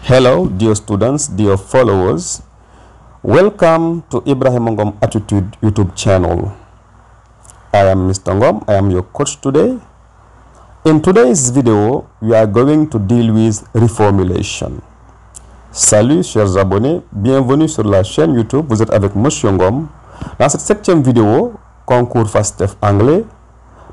Hello, dear students, dear followers. Welcome to Ibrahim NGOM Attitude YouTube channel. I am Mr NGOM. I am your coach today. In today's video, we are going to deal with reformulation. Salut, chers abonnés. Bienvenue sur la chaîne YouTube. Vous êtes avec Mr NGOM. Dans cette 7e vidéo, Concours FASTEF anglais,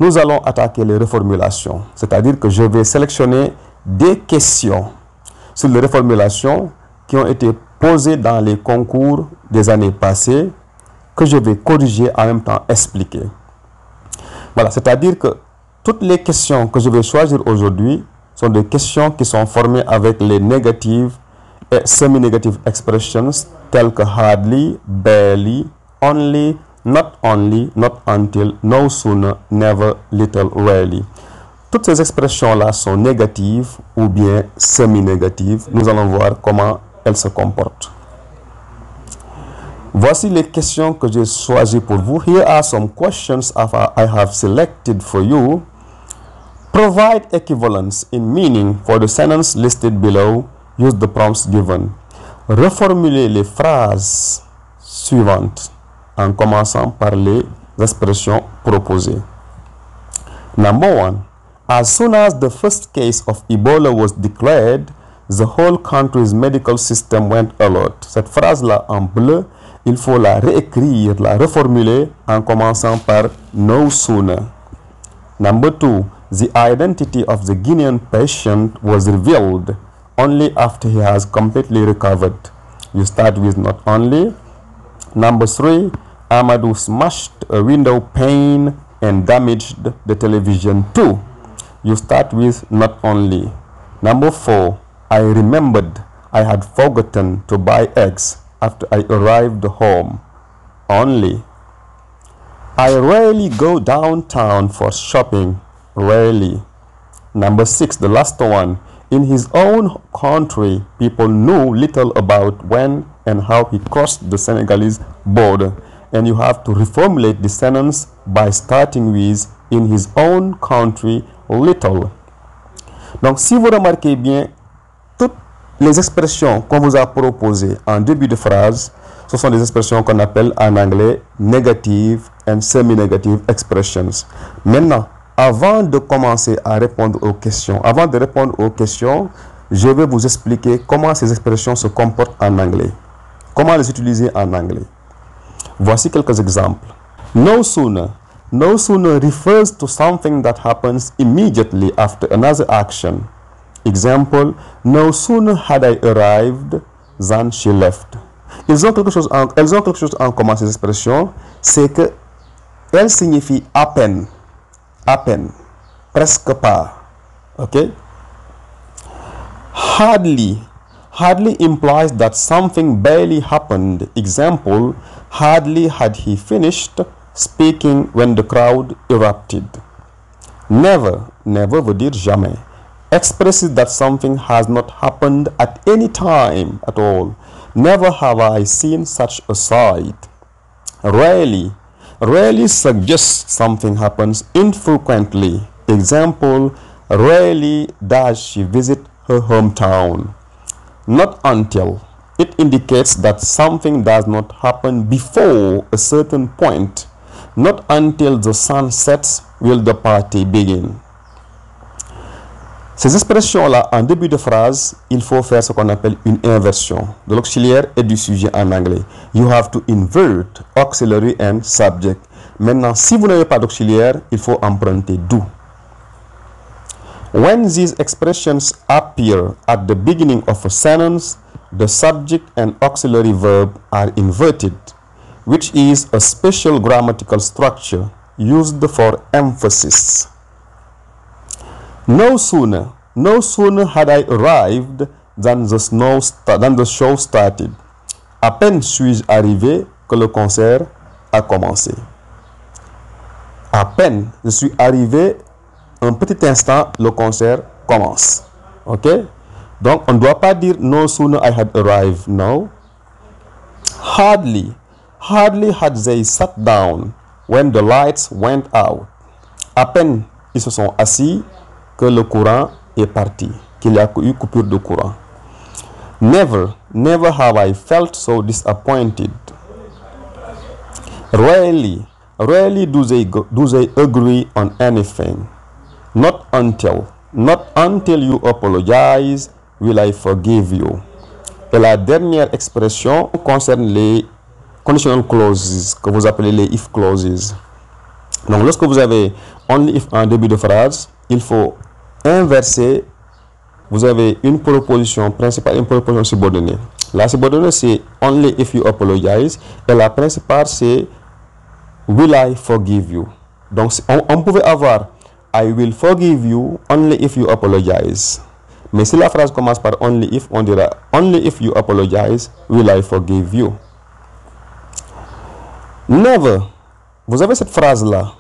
nous allons attaquer les reformulations. C'est-à-dire que je vais sélectionner des questions sur les reformulations qui ont été posées dans les concours des années passées que je vais corriger en même temps expliquer. Voilà, c'est-à-dire que toutes les questions que je vais choisir aujourd'hui sont des questions qui sont formées avec les negatives et semi-negative expressions telles que hardly, barely, only, not until, no sooner, never, little, rarely. Toutes ces expressions-là sont négatives ou bien semi-négatives. Nous allons voir comment elles se comportent. Voici les questions que j'ai choisies pour vous. Here are some questions I have selected for you. Provide equivalence in meaning for the sentence listed below. Use the prompts given. Reformulez les phrases suivantes en commençant par les expressions proposées. Number 1. As soon as the first case of Ebola was declared, the whole country's medical system went alert. Cette phrase-là en bleu, il faut la réécrire, la reformuler en commençant par no sooner. Number 2. The identity of the Guinean patient was revealed only after he has completely recovered. You start with not only. Number 3. Amadou smashed a window pane and damaged the television too. You start with not only. Number 4. I remembered I had forgotten to buy eggs after I arrived home. Only. I rarely go downtown for shopping. Rarely. Number 6, the last one. In his own country, people knew little about when and how he crossed the Senegalese border. And you have to reformulate the sentence by starting with in his own country, little. Donc, si vous remarquez bien, toutes les expressions qu'on vous a proposées en début de phrase, ce sont des expressions qu'on appelle en anglais negative and semi-negative expressions. Maintenant, avant de commencer à répondre aux questions, je vais vous expliquer comment ces expressions se comportent en anglais. Comment les utiliser en anglais. Voici quelques exemples. No sooner. No sooner refers to something that happens immediately after another action. Example, no sooner had I arrived than she left. Elles ont quelque chose en commun, ces expressions, c'est que elles signifient à peine, presque pas. Ok? Hardly. Hardly implies that something barely happened. Example, hardly had he finished speaking when the crowd erupted. Never veut dire jamais. Expresses that something has not happened at any time at all. Never have I seen such a sight. Rarely suggests something happens infrequently. Example, rarely does she visit her hometown. Not until. It indicates that something does not happen before a certain point. Not until the sun sets will the party begin. Ces expressions-là, en début de phrase, il faut faire ce qu'on appelle une inversion de l'auxiliaire et du sujet en anglais. You have to invert auxiliary and subject. Maintenant, si vous n'avez pas d'auxiliaire, il faut emprunter do. When these expressions appear at the beginning of a sentence, the subject and auxiliary verb are inverted, which is a special grammatical structure used for emphasis. No sooner had I arrived than the show started. À peine suis-je arrivé que le concert a commencé. À peine je suis arrivé, un petit instant, le concert commence. Ok? Donc, on ne doit pas dire no sooner I had arrived. No. Hardly had they sat down when the lights went out. À peine ils se sont assis que le courant est parti, qu'il y a eu coupure de courant. Never, never have I felt so disappointed. Rarely, rarely do they agree on anything. Not until you apologize will I forgive you. Et la dernière expression concerne les conditional clauses, que vous appelez les if clauses. Donc, lorsque vous avez only if en début de phrase, il faut inverser. Vous avez une proposition principale et une proposition subordonnée. La subordonnée, c'est only if you apologize. Et la principale, c'est will I forgive you. Donc, on pouvait avoir I will forgive you only if you apologize. Mais si la phrase commence par only if, on dira only if you apologize, will I forgive you. Never. Vous avez cette phrase-là.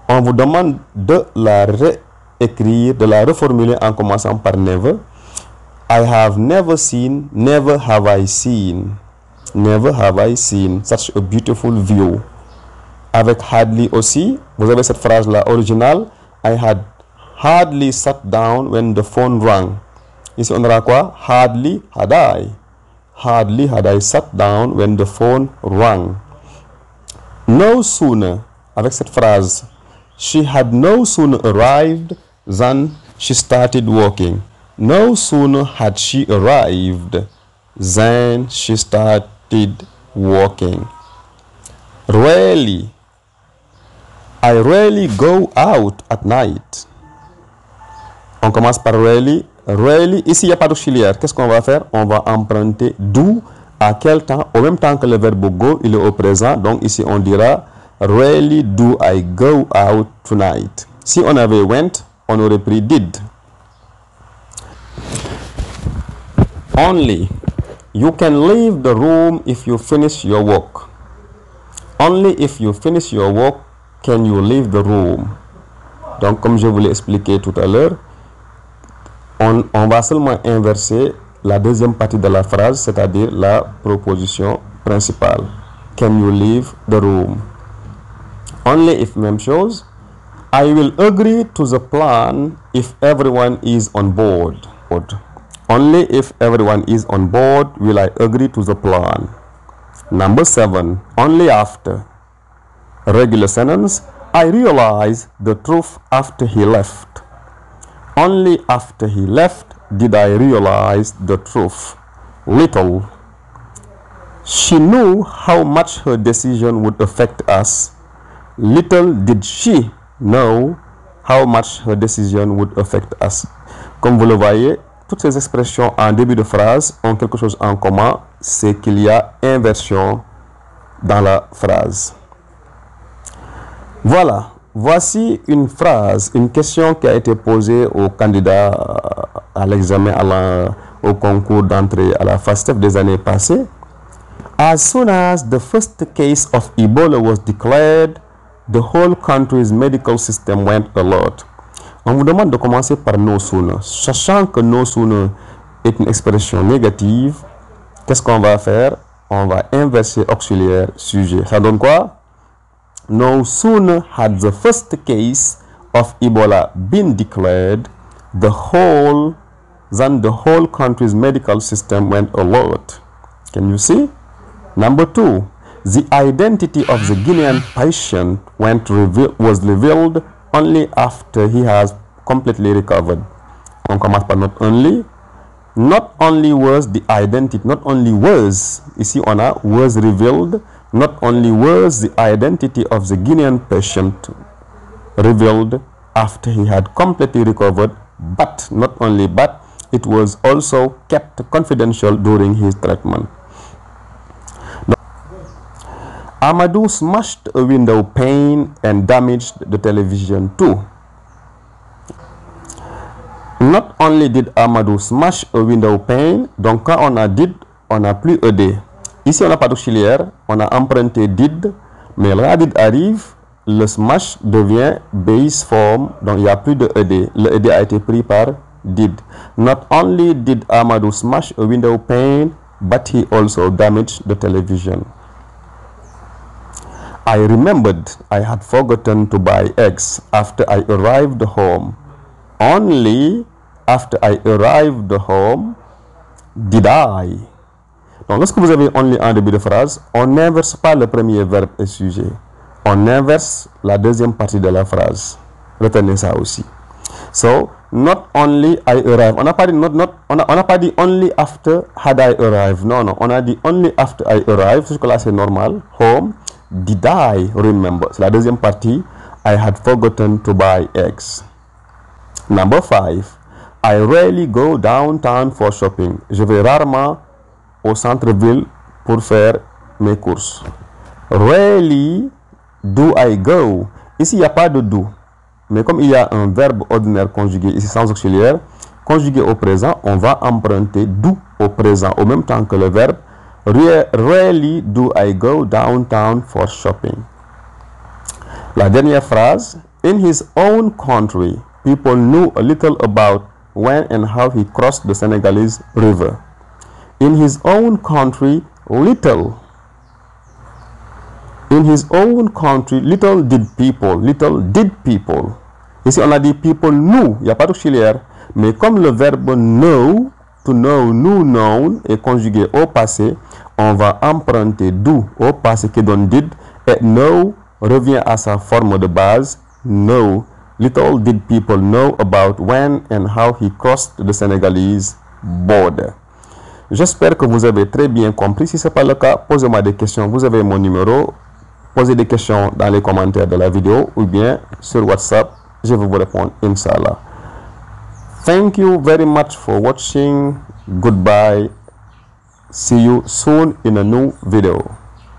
On vous demande de la réécrire, de la reformuler en commençant par never. I have never seen, never have I seen. Never have I seen such a beautiful view. Avec hardly aussi, vous avez cette phrase-là originale. I had hardly sat down when the phone rang. Ici, on aura quoi? Hardly had I. Hardly had I sat down when the phone rang. No sooner, avec cette phrase, she had no sooner arrived than she started walking. No sooner had she arrived than she started walking. Rarely, I rarely go out at night. On commence par rarely. Rarely, ici il n'y a pas d'auxiliaire. Qu'est-ce qu'on va faire? On va emprunter do à quel temps? Au même temps que le verbe go, il est au présent. Donc ici on dira rarely do I go out tonight. Si on avait went, on aurait pris did. Only. You can leave the room if you finish your work. Only if you finish your work can you leave the room. Donc, comme je vous l'ai expliqué tout à l'heure, on va seulement inverser la deuxième partie de la phrase, c'est-à-dire la proposition principale. Can you leave the room? Only if, même chose. I will agree to the plan if everyone is on board. Only if everyone is on board will I agree to the plan. Number 7. Only after. Regular sentence. I realized the truth after he left. Only after he left did I realize the truth. Little. She knew how much her decision would affect us. Little did she know how much her decision would affect us. Comme vous le voyez, toutes ces expressions en début de phrase ont quelque chose en commun, c'est qu'il y a inversion dans la phrase. Voilà, voici une phrase, une question qui a été posée aux candidats à l'examen au concours d'entrée à la FASTEF des années passées. As soon as the first case of Ebola was declared, the whole country's medical system went alert. On vous demande de commencer par no sooner. Sachant que no sooner est une expression négative, qu'est-ce qu'on va faire? On va inverser auxiliaire sujet. Ça donne quoi? No sooner had the first case of Ebola been declared, the whole country's medical system went alert. Can you see? Number 2, the identity of the Guinean patient was revealed only after he has completely recovered. On commence par not only. Not only was the identity, not only was, ici on a was revealed, not only was the identity of the Guinean patient revealed after he had completely recovered, but, not only but, it was also kept confidential during his treatment. Amadou smashed a window pane and damaged the television too. Not only did Amadou smash a window pane, donc quand on a did, on n'a plus ed. Ici on n'a pas d'auxiliaire, on a emprunté did, mais là did arrive, le smash devient base form, donc il n'y a plus de ed. Le ed a été pris par did. Not only did Amadou smash a window pane, but he also damaged the television. I remembered I had forgotten to buy eggs after I arrived home. Only after I arrived home, Did I? Donc, lorsque vous avez only en début de phrase, on n'inverse pas le premier verbe et sujet. On inverse la deuxième partie de la phrase. Retenez ça aussi. So, not only I arrived. On n'a pas dit on n'a pas dit only after had I arrived. Non, non. On a dit only after I arrived. Jusque-là, c'est normal. Home. Did I remember? C'est la deuxième partie. I had forgotten to buy eggs. Number 5. I rarely go downtown for shopping. Je vais rarement au centre-ville pour faire mes courses. Rarely do I go. Ici, il n'y a pas de do. Mais comme il y a un verbe ordinaire conjugué ici sans auxiliaire, conjugué au présent, on va emprunter do au présent au même temps que le verbe. Rarely do I go downtown for shopping. La dernière phrase. In his own country, people knew a little about when and how he crossed the Senegalese river. In his own country, little. In his own country, little did people. Ici, on a dit people knew. Il n'y a pas d'auxiliaire. Mais comme le verbe know, to know, knew, known, est conjugué au passé, on va emprunter do au passé qui donne did. Et know revient à sa forme de base, know. Little did people know about when and how he crossed the Senegalese border. J'espère que vous avez très bien compris. Si ce n'est pas le cas, posez-moi des questions. Vous avez mon numéro. Posez des questions dans les commentaires de la vidéo ou bien sur WhatsApp. Je vais vous répondre, Inch'Allah. Thank you very much for watching. Goodbye. See you soon in a new video.